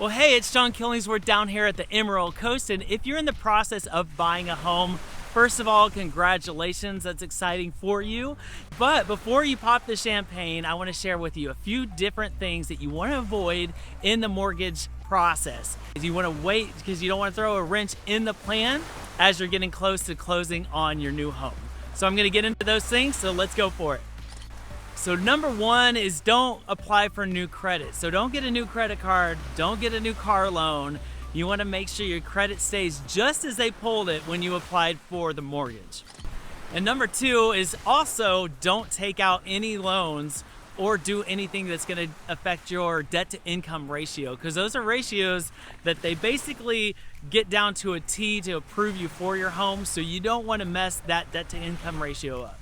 Well, hey, it's John Killingsworth down here at the Emerald Coast, and if you're in the process of buying a home, first of all, congratulations, that's exciting for you. But before you pop the champagne, I want to share with you a few different things that you want to avoid in the mortgage process. You want to wait because you don't want to throw a wrench in the plan as you're getting close to closing on your new home. So I'm going to get into those things, so let's go for it. So number one is don't apply for new credit. So don't get a new credit card, don't get a new car loan. You want to make sure your credit stays just as they pulled it when you applied for the mortgage. And number two is also don't take out any loans or do anything that's going to affect your debt to income ratio, because those are ratios that they basically get down to a T to approve you for your home. So you don't want to mess that debt to income ratio up.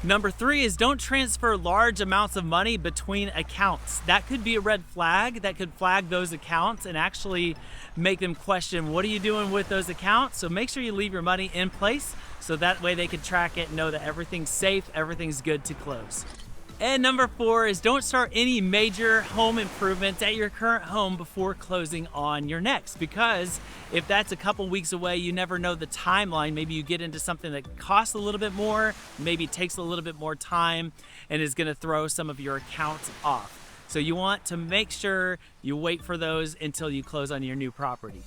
Number three is don't transfer large amounts of money between accounts. That could be a red flag. That could flag those accounts and actually make them question, what are you doing with those accounts? So make sure you leave your money in place so that way they can track it and know that everything's safe, everything's good to close. And number four is don't start any major home improvements at your current home before closing on your next, because if that's a couple weeks away, you never know the timeline. Maybe you get into something that costs a little bit more, maybe takes a little bit more time, and is going to throw some of your accounts off. So you want to make sure you wait for those until you close on your new property.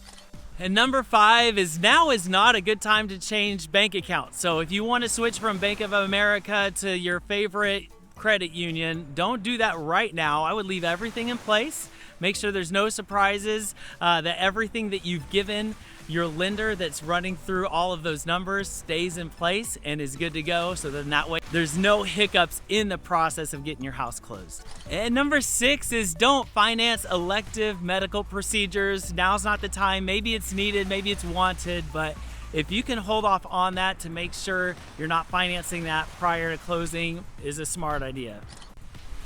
And number five is now is not a good time to change bank accounts. So if you want to switch from Bank of America to your favorite credit union, don't do that right now. I would leave everything in place. Make sure there's no surprises, that everything that you've given your lender that's running through all of those numbers stays in place and is good to go, so then that way there's no hiccups in the process of getting your house closed. And number six is don't finance elective medical procedures. Now's not the time. Maybe it's needed, maybe it's wanted, but if you can hold off on that to make sure you're not financing that prior to closing is a smart idea.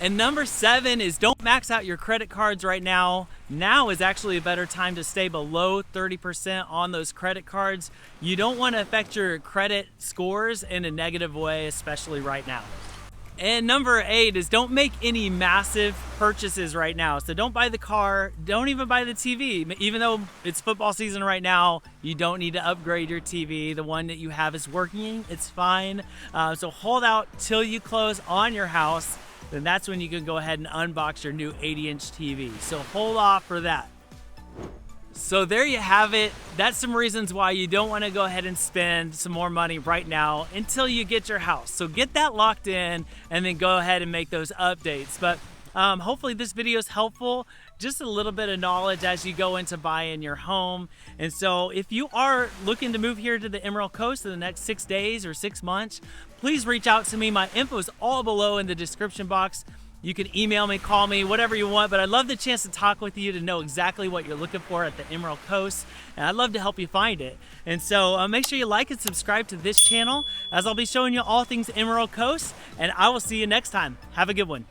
And number seven is don't max out your credit cards right now. Now is actually a better time to stay below 30% on those credit cards. You don't want to affect your credit scores in a negative way, especially right now. And number eight is don't make any massive purchases right now. So don't buy the car, don't even buy the TV. Even though it's football season right now, you don't need to upgrade your TV. The one that you have is working, it's fine. So hold out till you close on your house. Then that's when you can go ahead and unbox your new 80-inch TV. So hold off for that. So there you have it. That's some reasons why you don't want to go ahead and spend some more money right now until you get your house. So get that locked in and then go ahead and make those updates. But hopefully this video is helpful. Just a little bit of knowledge as you go into buying your home. And so if you are looking to move here to the Emerald Coast in the next 6 days or 6 months, please reach out to me. My info is all below in the description box. You can email me, call me, whatever you want, but I'd love the chance to talk with you to know exactly what you're looking for at the Emerald Coast, and I'd love to help you find it. And so make sure you like and subscribe to this channel, as I'll be showing you all things Emerald Coast, and I will see you next time. Have a good one.